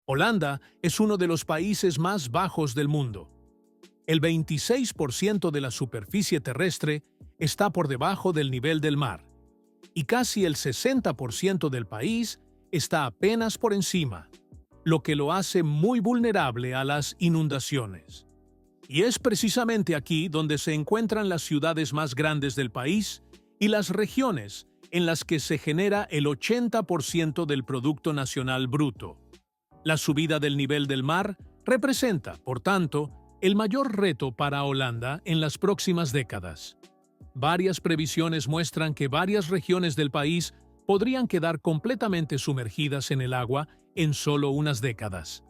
Holanda es uno de los países más bajos del mundo. El 26% de la superficie terrestre está por debajo del nivel del mar, y casi el 60% del país está apenas por encima, lo que lo hace muy vulnerable a las inundaciones. Y es precisamente aquí donde se encuentran las ciudades más grandes del país y las regiones en las que se genera el 80% del Producto Nacional Bruto. La subida del nivel del mar representa, por tanto, el mayor reto para Holanda en las próximas décadas. Varias previsiones muestran que varias regiones del país podrían quedar completamente sumergidas en el agua en solo unas décadas.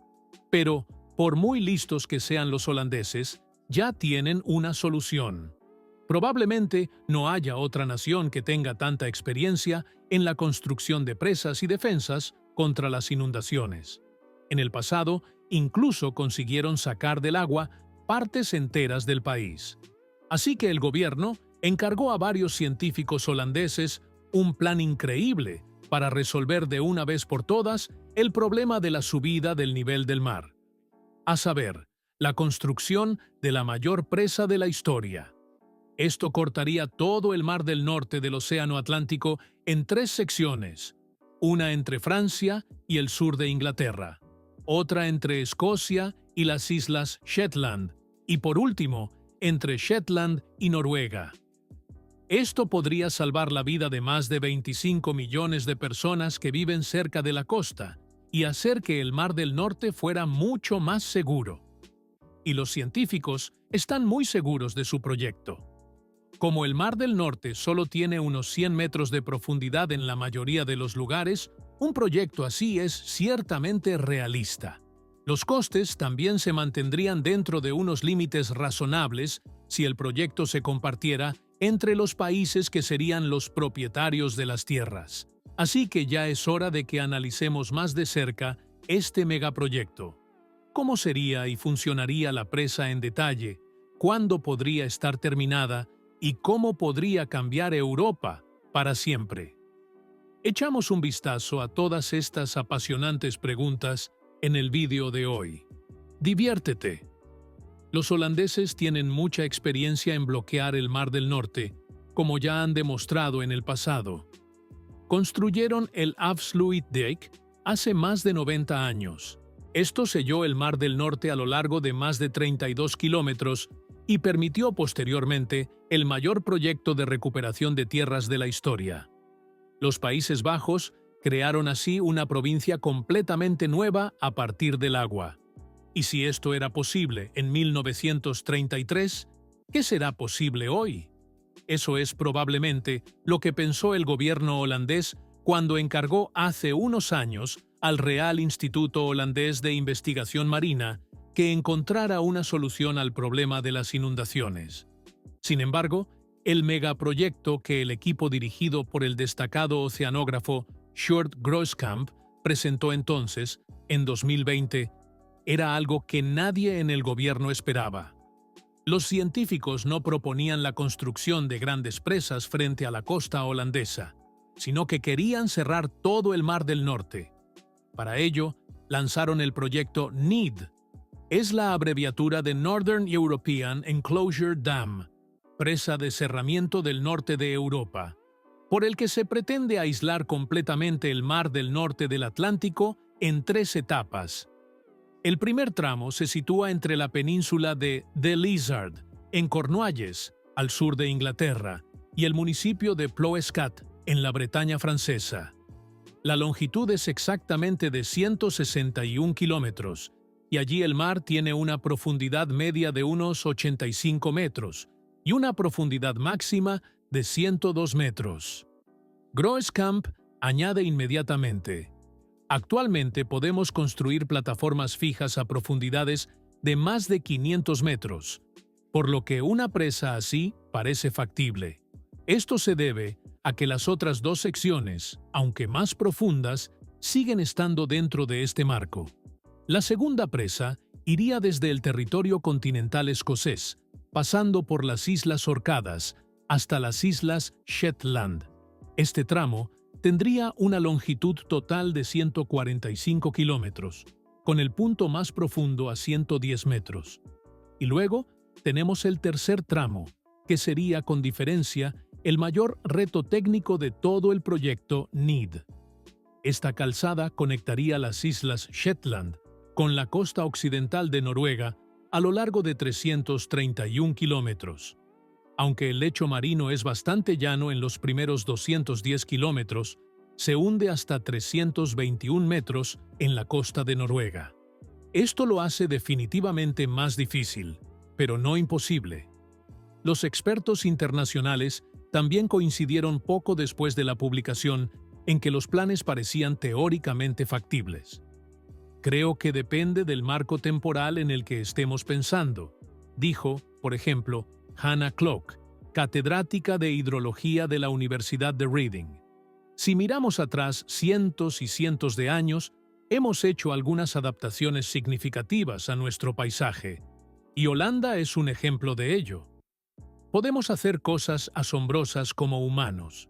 Pero, por muy listos que sean los holandeses, ya tienen una solución. Probablemente no haya otra nación que tenga tanta experiencia en la construcción de presas y defensas contra las inundaciones. En el pasado, incluso consiguieron sacar del agua partes enteras del país. Así que el gobierno encargó a varios científicos holandeses un plan increíble para resolver de una vez por todas el problema de la subida del nivel del mar. A saber, la construcción de la mayor presa de la historia. Esto cortaría todo el mar del norte del Océano Atlántico en 3 secciones, una entre Francia y el sur de Inglaterra, otra entre Escocia y las Islas Shetland, y por último, entre Shetland y Noruega. Esto podría salvar la vida de más de 25 millones de personas que viven cerca de la costa y hacer que el Mar del Norte fuera mucho más seguro. Y los científicos están muy seguros de su proyecto. Como el Mar del Norte solo tiene unos 100 metros de profundidad en la mayoría de los lugares, un proyecto así es ciertamente realista. Los costes también se mantendrían dentro de unos límites razonables si el proyecto se compartiera entre los países que serían los propietarios de las tierras. Así que ya es hora de que analicemos más de cerca este megaproyecto. ¿Cómo sería y funcionaría la presa en detalle? ¿Cuándo podría estar terminada? ¿Y cómo podría cambiar Europa para siempre? Echamos un vistazo a todas estas apasionantes preguntas en el vídeo de hoy. Diviértete. Los holandeses tienen mucha experiencia en bloquear el Mar del Norte, como ya han demostrado en el pasado. Construyeron el Afsluitdijk hace más de 90 años. Esto selló el Mar del Norte a lo largo de más de 32 kilómetros y permitió posteriormente el mayor proyecto de recuperación de tierras de la historia. Los Países Bajos crearon así una provincia completamente nueva a partir del agua. Y si esto era posible en 1933, ¿qué será posible hoy? Eso es probablemente lo que pensó el gobierno holandés cuando encargó hace unos años al Real Instituto Holandés de Investigación Marina que encontrara una solución al problema de las inundaciones. Sin embargo, el megaproyecto que el equipo dirigido por el destacado oceanógrafo Sjoerd Groeskamp presentó entonces, en 2020, era algo que nadie en el gobierno esperaba. Los científicos no proponían la construcción de grandes presas frente a la costa holandesa, sino que querían cerrar todo el Mar del Norte. Para ello, lanzaron el proyecto NEED. Es la abreviatura de Northern European Enclosure Dam, presa de cerramiento del norte de Europa, por el que se pretende aislar completamente el Mar del Norte del Atlántico en 3 etapas. El primer tramo se sitúa entre la península de The Lizard, en Cornualles, al sur de Inglaterra, y el municipio de Ploescat, en la Bretaña francesa. La longitud es exactamente de 161 kilómetros, y allí el mar tiene una profundidad media de unos 85 metros y una profundidad máxima de 102 metros. Groeskamp añade inmediatamente: actualmente podemos construir plataformas fijas a profundidades de más de 500 metros, por lo que una presa así parece factible. Esto se debe a que las otras 2 secciones, aunque más profundas, siguen estando dentro de este marco. La segunda presa iría desde el territorio continental escocés, pasando por las Islas Orcadas hasta las Islas Shetland. Este tramo tendría una longitud total de 145 kilómetros, con el punto más profundo a 110 metros. Y luego tenemos el tercer tramo, que sería con diferencia el mayor reto técnico de todo el proyecto NEED. Esta calzada conectaría las islas Shetland con la costa occidental de Noruega a lo largo de 331 kilómetros. Aunque el lecho marino es bastante llano en los primeros 210 kilómetros, se hunde hasta 321 metros en la costa de Noruega. Esto lo hace definitivamente más difícil, pero no imposible. Los expertos internacionales también coincidieron poco después de la publicación en que los planes parecían teóricamente factibles. Creo que depende del marco temporal en el que estemos pensando, dijo, por ejemplo, Hannah Clock, catedrática de hidrología de la Universidad de Reading. Si miramos atrás cientos y cientos de años, hemos hecho algunas adaptaciones significativas a nuestro paisaje, y Holanda es un ejemplo de ello. Podemos hacer cosas asombrosas como humanos.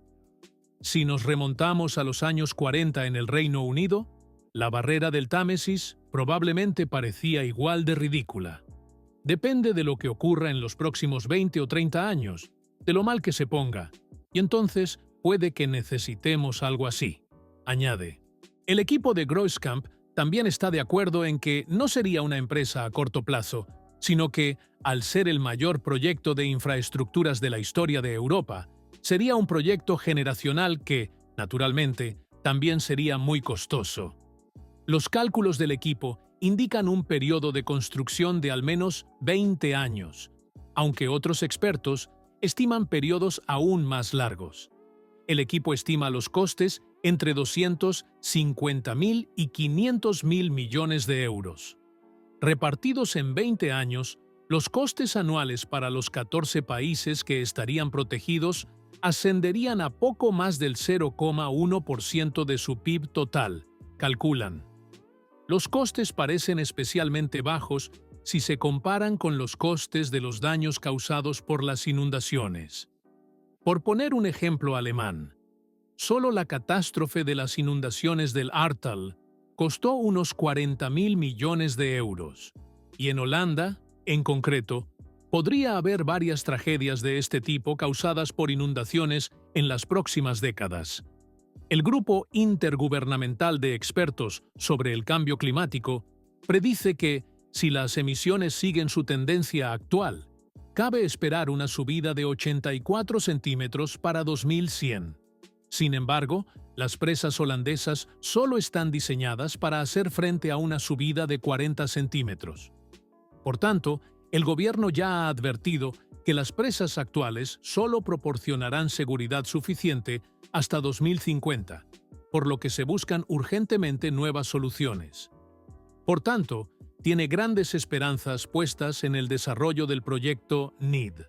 Si nos remontamos a los años 40 en el Reino Unido, la barrera del Támesis probablemente parecía igual de ridícula. Depende de lo que ocurra en los próximos 20 o 30 años, de lo mal que se ponga, y entonces puede que necesitemos algo así, añade. El equipo de Groeskamp también está de acuerdo en que no sería una empresa a corto plazo, sino que, al ser el mayor proyecto de infraestructuras de la historia de Europa, sería un proyecto generacional que, naturalmente, también sería muy costoso. Los cálculos del equipo indican un periodo de construcción de al menos 20 años, aunque otros expertos estiman periodos aún más largos. El equipo estima los costes entre 250.000 y 500.000 millones de euros. Repartidos en 20 años, los costes anuales para los 14 países que estarían protegidos ascenderían a poco más del 0,1% de su PIB total, calculan. Los costes parecen especialmente bajos si se comparan con los costes de los daños causados por las inundaciones. Por poner un ejemplo alemán, solo la catástrofe de las inundaciones del Ahrtal costó unos 40.000 millones de euros, y en Holanda, en concreto, podría haber varias tragedias de este tipo causadas por inundaciones en las próximas décadas. El Grupo Intergubernamental de Expertos sobre el Cambio Climático predice que, si las emisiones siguen su tendencia actual, cabe esperar una subida de 84 centímetros para 2100. Sin embargo, las presas holandesas solo están diseñadas para hacer frente a una subida de 40 centímetros. Por tanto, el gobierno ya ha advertido que las presas actuales solo proporcionarán seguridad suficiente hasta 2050, por lo que se buscan urgentemente nuevas soluciones. Por tanto, tiene grandes esperanzas puestas en el desarrollo del proyecto NEED.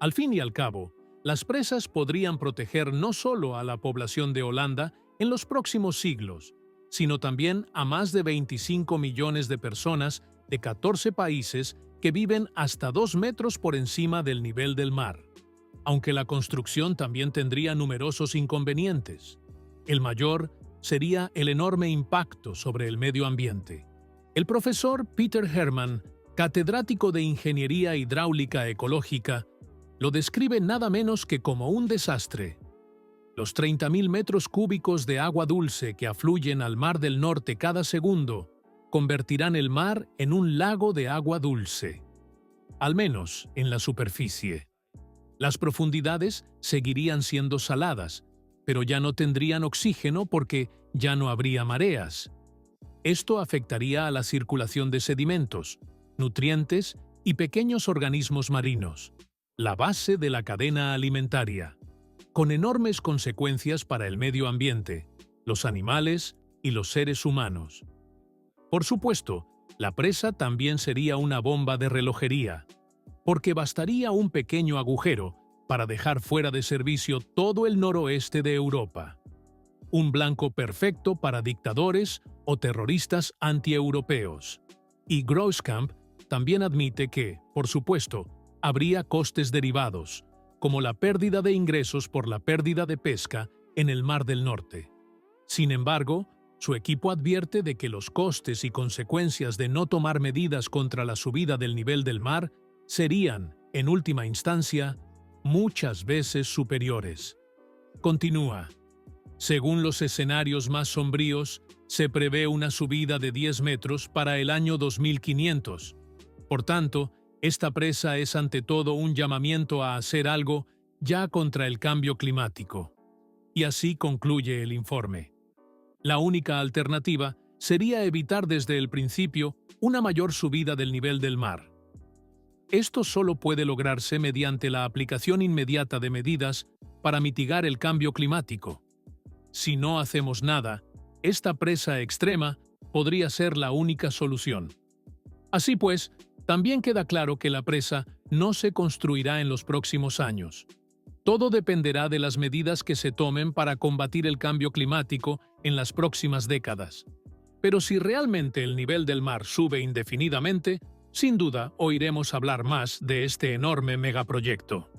Al fin y al cabo, las presas podrían proteger no solo a la población de Holanda en los próximos siglos, sino también a más de 25 millones de personas de 14 países que viven hasta 2 metros por encima del nivel del mar. Aunque la construcción también tendría numerosos inconvenientes. El mayor sería el enorme impacto sobre el medio ambiente. El profesor Peter Hermann, catedrático de Ingeniería Hidráulica Ecológica, lo describe nada menos que como un desastre. Los 30.000 metros cúbicos de agua dulce que afluyen al Mar del Norte cada segundo convertirán el mar en un lago de agua dulce, al menos en la superficie. Las profundidades seguirían siendo saladas, pero ya no tendrían oxígeno porque ya no habría mareas. Esto afectaría a la circulación de sedimentos, nutrientes y pequeños organismos marinos, la base de la cadena alimentaria, con enormes consecuencias para el medio ambiente, los animales y los seres humanos. Por supuesto, la presa también sería una bomba de relojería, porque bastaría un pequeño agujero para dejar fuera de servicio todo el noroeste de Europa. Un blanco perfecto para dictadores o terroristas antieuropeos. Y Groeskamp también admite que, por supuesto, habría costes derivados, como la pérdida de ingresos por la pérdida de pesca en el Mar del Norte. Sin embargo, Su equipo advierte de que los costes y consecuencias de no tomar medidas contra la subida del nivel del mar serían, en última instancia, muchas veces superiores. Continúa. Según los escenarios más sombríos, se prevé una subida de 10 metros para el año 2500. Por tanto, esta presa es ante todo un llamamiento a hacer algo ya contra el cambio climático. Y así concluye el informe. La única alternativa sería evitar desde el principio una mayor subida del nivel del mar. Esto solo puede lograrse mediante la aplicación inmediata de medidas para mitigar el cambio climático. Si no hacemos nada, esta presa extrema podría ser la única solución. Así pues, también queda claro que la presa no se construirá en los próximos años. Todo dependerá de las medidas que se tomen para combatir el cambio climático en las próximas décadas. Pero si realmente el nivel del mar sube indefinidamente, sin duda oiremos hablar más de este enorme megaproyecto.